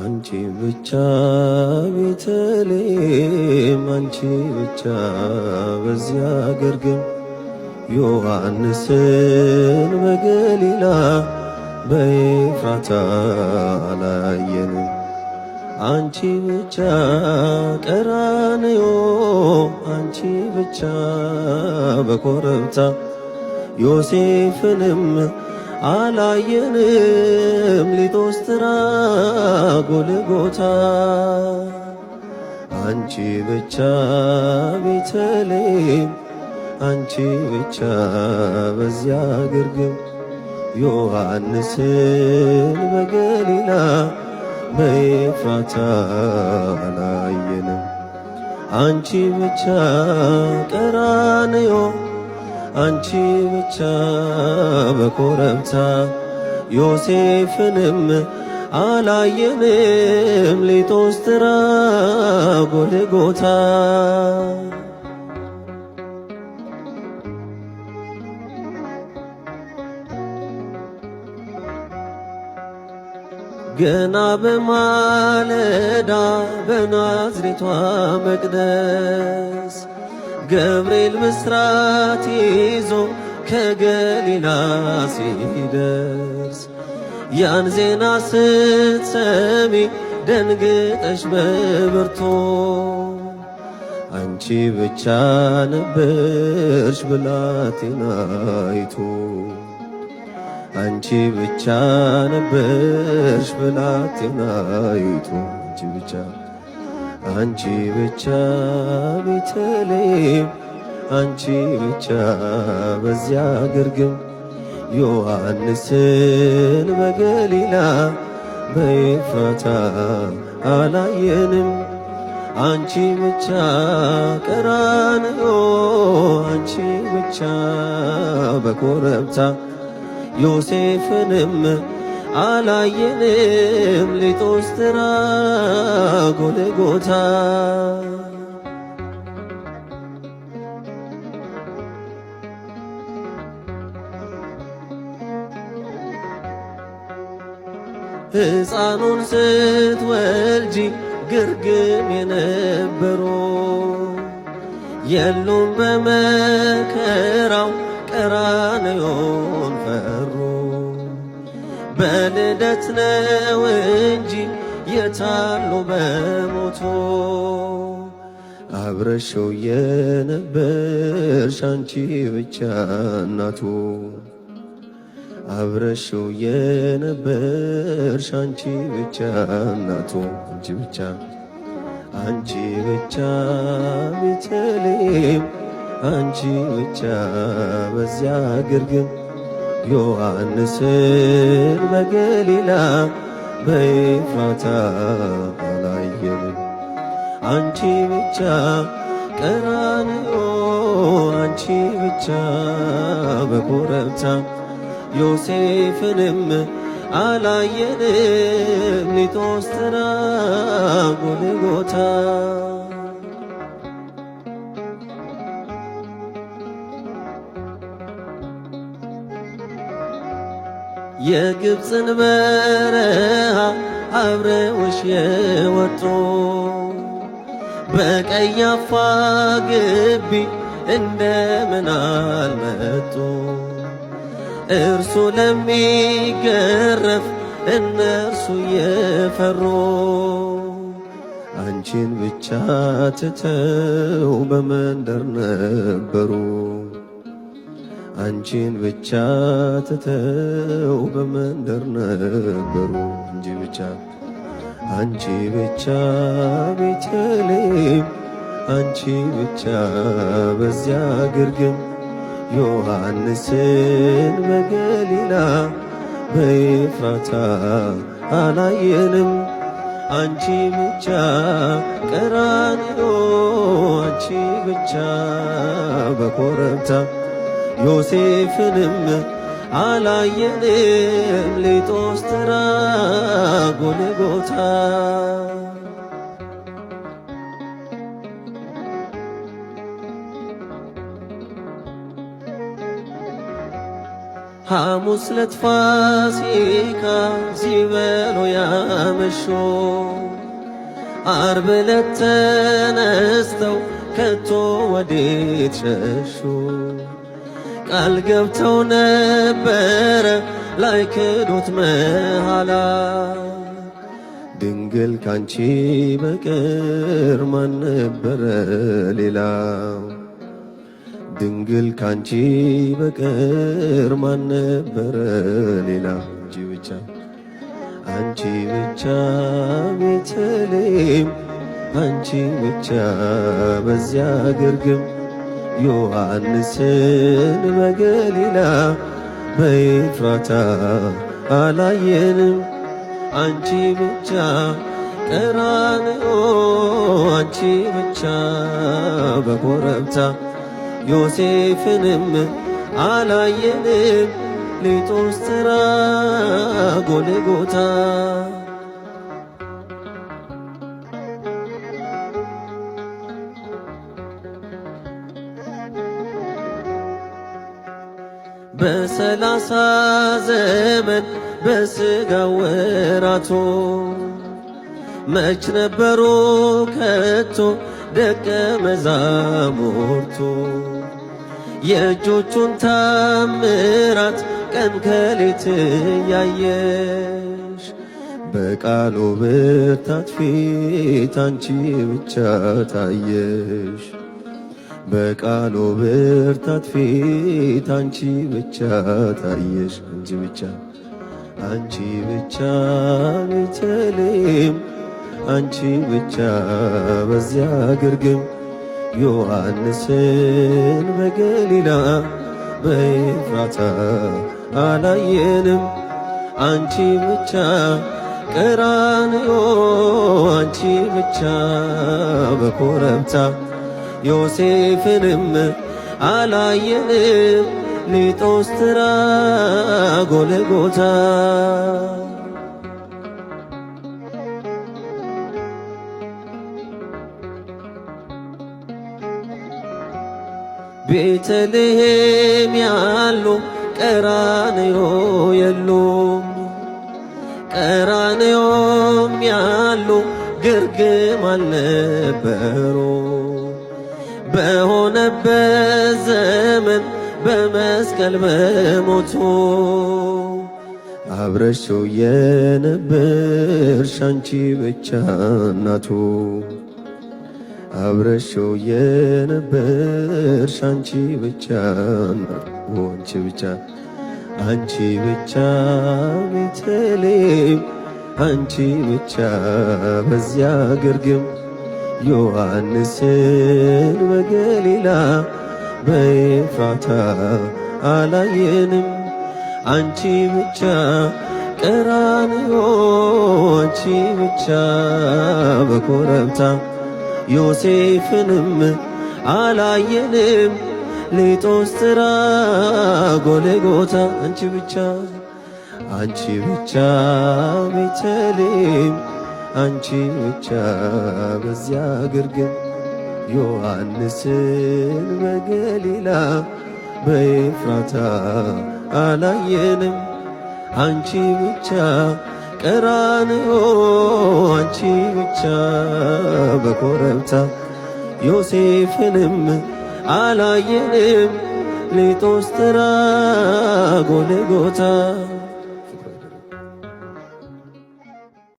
አንቺ ብቻ ቤተልሔም አንቺ ብቻ በዚያ ግርግም ዮሐንስን በገሊላ በኤፍራታ አላየንም። አንቺ ብቻ ቀራንዮ አንቺ ብቻ በኮረብታ ዮሴፍንም አላየንም ሊጦስትራ ጎልጎታ አንቺ ብቻ ቤተልሔም አንቺ ብቻ በዚያ ግርግም ዮሐንስን በገሊላ በኤፍራታ አላየንም። አንቺ ብቻ ቀራንዮ አንቺ ብቻ በኮረብታ ዮሴፍንም አላየንም ሊጦስትራ ጎልጎታ ገና በማለዳ በናዝሬቷ መቅደስ ገብርኤል ብስራት ይዞ ከገሊላ ሲደርስ ያን ዜና ስትሰሚ ደንግጠሽ በብርቱ አንቺ ብቻ ነበርሽ ብላቴናይቱ አንቺ ብቻ ነበርሽ ብላቴናይቱ አንቺ ብቻ ቤተልሔም አንቺ ብቻ በዚያ ግርግም ዮሐንስን በገሊላ በኤፍራታ አላየንም። አንቺ ብቻ ቀራንዮ አንቺ ብቻ በኮረብታ ዮሴፍንም አላየንም ሊጦስትራ ጎልጎታ ሕፃኑን ስትወልጂ ግርግም የነበሩ የሉም በመከራው ቀራንዮን ፈሩ። በልደት ነው እንጂ የታሉ በሞቱ አብረሽው የነበርሽ አንቺ ብቻ እናቱ አብረሽው የነበርሽ አንቺ ብቻ እናቱ አንቺ ብቻ ቤተልሔም አንቺ ብቻ በዚያ ግርግም ዮሐንስን በገሊላ በኤፍራታ አላየንም። አንቺ ብቻ ቀራንዮ አንቺ ብቻ በኮረብታ ዮሴፍንም አላየንም ሊጦስትራ ጎልጎታ የግብፅን በረሃ አብረውሽ የወጡ በቀያፋ ግቢ እንደምን አልመጡ እርሱ ለሚገረፍ እነርሱ የፈሩ አንቺን ብቻ ትተው በመንደር ነበሩ አንቺን ብቻ ትተው በመንደር ነበሩ አንቺ ብቻ ቤተልሔም አንቺ ብቻ በዚያ ግርግም ዮሐንስን በገሊላ በኤፍራታ አላየንም። አንቺ ብቻ ቀራንዮ አንቺ ብቻ በኮረብታ ዮሴፍንም አላየንም ሊጦስትራ ጎልጎታ ሐሙስ ዕለት ፋሲካ ሲበሉ ያመሹ ዓርብ ዕለት ተነስተው ከቶ ወዴት ሸሹ? ቃል ገብተው ነበረ ላይክዱት መሐላ ድንግል ካንቺ በቀር ማን ነበረ ሌላ? ድንግል ካንቺ በቀር ማን ነበረ ሌላ? አንቺ ብቻ ቤተልሔም አንቺ ብቻ በዚያ ግርግም ዮሐንስን በገሊላ በኤፍራታ አላየንም። አንቺ ብቻ ቀራንዮ አንቺ ብቻ በኮረብታ ዮሴፍንም አላየንም። ሊጦስትራ ጎልጎታ በሰላሳ ዘመን በሥጋ ወራቶ መች ነበሩ ከቶ ደቀ መዛሙርቱ የእጆቹን ታምራት ቀን ከሌት ያየሽ በቃሉ ብርታት ፊት አንቺ ብቻ ታየሽ። በቃሉ ብርታት ፊት አንቺ ብቻ ታየሽ። አንቺ ብቻ ቤተልሔም አንቺ ብቻ በዚያ ግርግም ዮሐንስን በገሊላ በኤፍራታ አላየንም። አንቺ ብቻ ቀራንዮ አንቺ ብቻ በኮረብታ ዮሴፍንም አላየንም። ሊጦስትራ ጎልጎታ ቤተልሔም ያሉ ቀራንዮ የሉም። ቀራንዮም ያሉ ግርግም አልነበሩ። በሆነበት ዘመን በመስቀል በሞቱ አብረሽው የነበርሽ አንቺ ብቻ እናቱ አብረሽው የነበርሽ አንቺ ብቻ አንቺ ብቻ ቤተልሔም አንቺ ብቻ በዚያ ግርግም ዮሐንስን በገሊላ በኤፍራታ አላየንም። አንቺ ብቻ ቀራንዮ አንቺ ብቻ በኮረብታ ዮሴፍንም አላየንም። ሊጦስትራ ጎልጎታ አንቺ ብቻ ቤተልሔም አንቺ ብቻ በዚያ ግርግም ዮሐንስን በገሊላ በኤፍራታ አላየንም። አንቺ ብቻ ቀራንዮ አንቺ ብቻ በኮረብታ ዮሴፍንም አላየንም። ሊጦስትራ ጎልጎታ